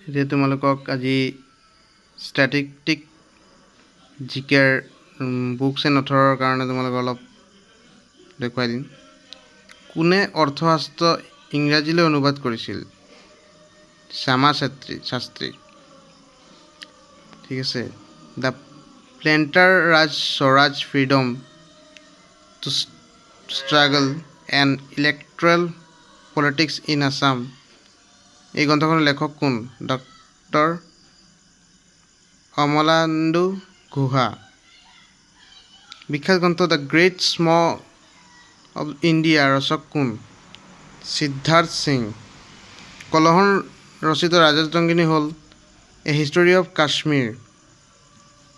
এতিয়া তোমালোকক আজি ষ্টেটিষ্টিক জিকেৰ বুকছ এণ্ড অথৰৰ কাৰণে তোমালোকক অলপ দেখুৱাই দিম। কোনে অৰ্থশাস্ত্ৰ ইংৰাজীলৈ অনুবাদ কৰিছিল? শ্যামা শাস্ত্ৰী। ঠিক আছে। The planter Raj Swaraj freedom to struggle and electoral politics in Assam, এই গ্ৰন্থখনৰ লেখক কোন? ডক্টৰ অমলান্দু গুহা। বিখ্যাত গ্ৰন্থ দ্য গ্ৰেট স্ম অৱ ইণ্ডিয়া ৰচক কোন? সিদ্ধাৰ্থ সিং। কলহন ৰচিত ৰাজতৰংগিনী হ'ল এ হিষ্টৰী অফ কাশ্মীৰ।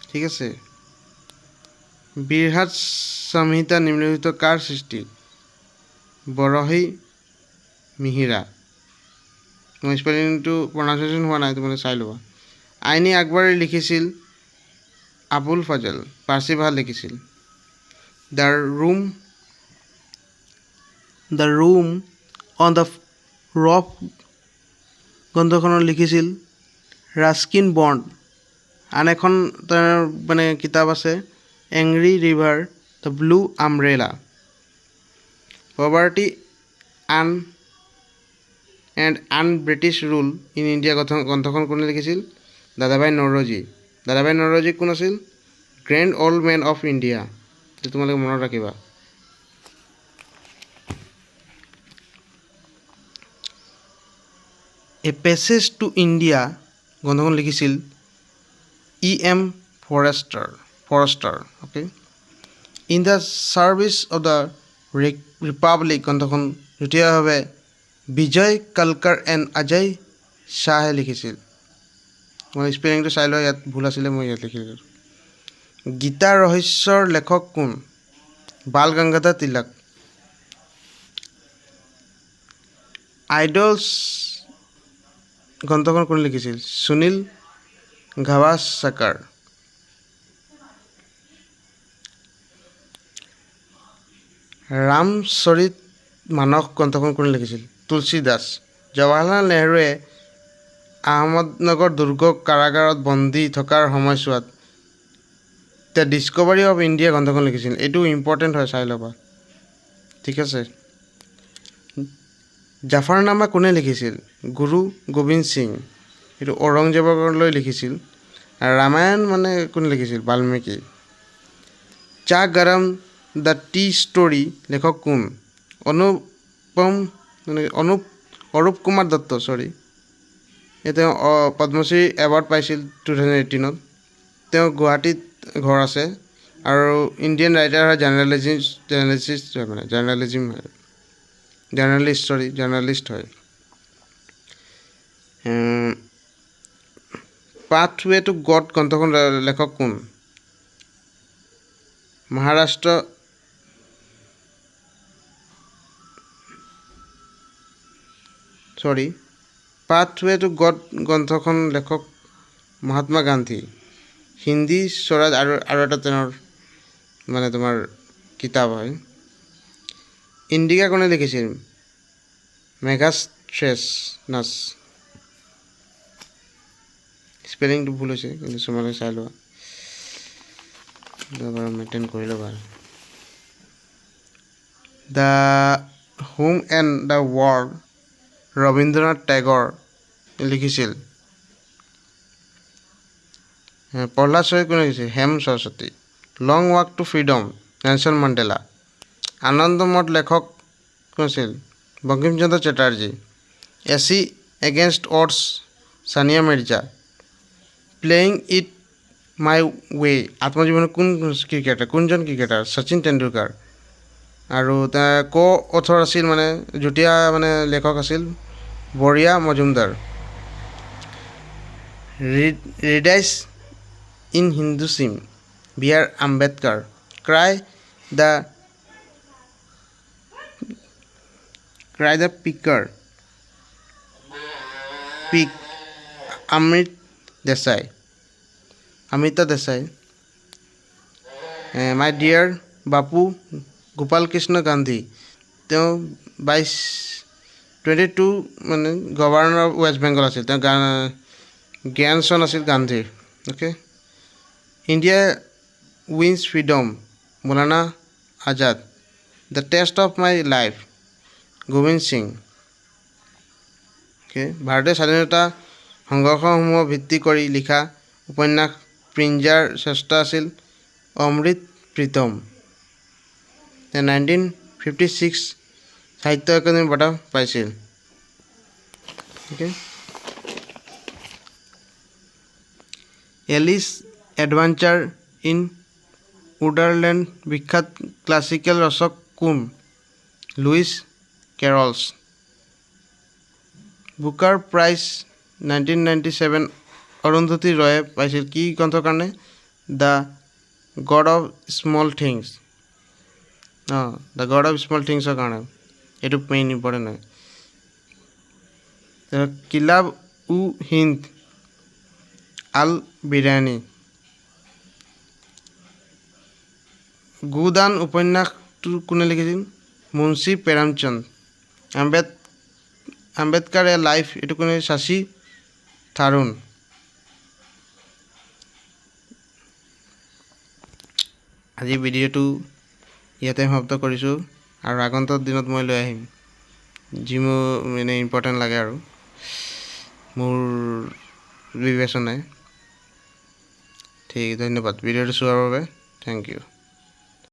ঠিক আছে। বৃহৎ সংহিতা নিম্নলিখিত কাৰ সৃষ্টি? বৰহী মিহিৰা। তোমাৰ স্পেলিংটো প্ৰনাউন্সিয়েশ্যন হোৱা নাই, তোমালোকে চাই ল'বা। আইনী আকবৰে লিখিছিল আবুল ফাজল, পাৰ্চী ভাষাত লিখিছিল। The room on the roof গ্ৰন্থখনৰ লিখিছিল ৰাস্কিন বণ্ড। আন এখন মানে কিতাপ আছে angry river the blue umbrella. Poverty and British rule in India গ্ৰন্থখন কোনে লিখিছিল? দাদাভাই নৌৰোজী। দাদাভাই নৌৰোজী কোন আছিল? Grand old man of India. তোমালোকে মনত ৰাখিবা। এ পেছেজ টু ইণ্ডিয়া গ্ৰন্থখন লিখিছিল E.M. Forester. Okay. In the service of the Republic গ্ৰন্থখন যুটীয়াভাৱে বিজয় কলকাৰ এণ্ড অজয় শ্বাহে লিখিছিল। মই স্পেলিংটো চাই লোৱা, ইয়াত ভুল আছিলে, মই ইয়াত লিখিলোঁ। গীতা ৰহস্যৰ লেখক কোন? বাল গংগাধৰ তিলক। আইডলছ গ্ৰন্থখন কোনে লিখিছিল? সুনীল গাভাস্কাৰ। ৰামচৰিত মানস গ্ৰন্থখন কোনে লিখিছিল? তুলসী দাস। জৱাহৰলাল নেহৰুৱে আহমদনগৰ দুৰ্গ কাৰাগাৰত বন্দী থকাৰ সময়ছোৱাত দ্য ডিস্কভাৰী অফ ইণ্ডিয়া গ্ৰন্থখন লিখিছিল। এইটো ইম্পৰ্টেণ্ট হয়, চাই ল'বা। ঠিক আছে। জাফৰনামা কোনে লিখিছিল? গুৰু গোবিন্দ সিং। এইটো ঔৰংজেবলৈ লিখিছিল। আৰু ৰামায়ণ মানে কোনে লিখিছিল? বাল্মীকি। চা গৰম দ্য টি ষ্টৰী লেখক কোন? অৰূপ কুমাৰ দত্ত। তেওঁ পদ্মশ্ৰী এৱাৰ্ড পাইছিল 2018-ত। তেওঁ গুৱাহাটীত ঘৰ আছে আৰু ইণ্ডিয়ান ৰাইটাৰ হয়, জাৰ্নেলিষ্ট হয়। পাথৱে টু গড গ্ৰন্থখন লেখক কোন? পাথৱে টু গড গ্ৰন্থখন লেখক মহাত্মা গান্ধী। হিন্দী স্বৰাজ আৰু এটা তেওঁৰ মানে তোমাৰ কিতাপ হয়। ইণ্ডিকা কোনে লিখিছিল? মেগাস্থেনেছ। স্পেলিংটো ভুল হৈছে, কিন্তু তোমালোকে চাই লোৱা, মেইনটেইন কৰি ল'বা। The home and the world Rabindranath Tagore লিখিছিল। প্ৰহ্লাদ চৌধুৰী কোনে লিখিছিল? Hem Saraswati. Long walk to freedom Nelson Mandela. Anandamath লেখক কোন আছিল? Bankimchandra Chatterjee. Ace against odds Sania Mirza. Playing it my way আত্মজীৱনী কোনজন ক্ৰিকেটাৰ? শচীন তেণ্ডুলকাৰ। আৰু অথৰ আছিল মানে যুটীয়া মানে লেখক আছিল বৰিয়া Majumdar. Riddles in Hinduism B.R. Ambedkar. Cry the peacock Amrita Desai. My dear Bapu Gopal Krishna Gandhi. তেওঁ 22 মানে গভৰ্ণৰ অফ ৱেষ্ট বেংগল আছিল। তেওঁ জ্ঞান চন আছিল গান্ধীৰ okay India wins freedom Maulana Azad the test of my life Gobind Singh okay ভাৰতীয় স্বাধীনতা সংঘৰ্ষসমূহক ভিত্তি কৰি লিখা উপন্যাস প্ৰিঞ্জাৰ শ্ৰেষ্ঠ আছিল অমৃত প্ৰীতম 1956 সাহিত্য একাডেমী বঁটা পাইছিল okay Alice adventure in wonderland বিখ্যাত ক্লাছিকেল ৰচক কোন Lewis Carroll's Booker prize 1997 Arundhati ৰয়ে পাইছিল কি গ্ৰন্থৰ কাৰণে the god of small things the god of small থিংছৰ কাৰণে এইটো মেইন ইম্পৰ্টেণ্ট হয় কিলাব উ হিন্দ আল বিৰিয়ানী গোদান উপন্যাসটো কোনে লিখিছিল মুন্সী প্ৰেমচন্দ আম্বেদকাৰ এ লাইফ এইটো কোনে শশী থাৰুণ আজি ভিডিঅ'টো ইয়াতে সমাপ্ত কৰিছোঁ আৰু আগন্তুক দিনত মই লৈ আহিম যি মোৰ মানে ইম্পৰ্টেণ্ট লাগে আৰু মোৰ বিবেচনায় ঠিক ধন্যবাদ ভিডিঅ'টো চোৱাৰ বাবে থেংক ইউ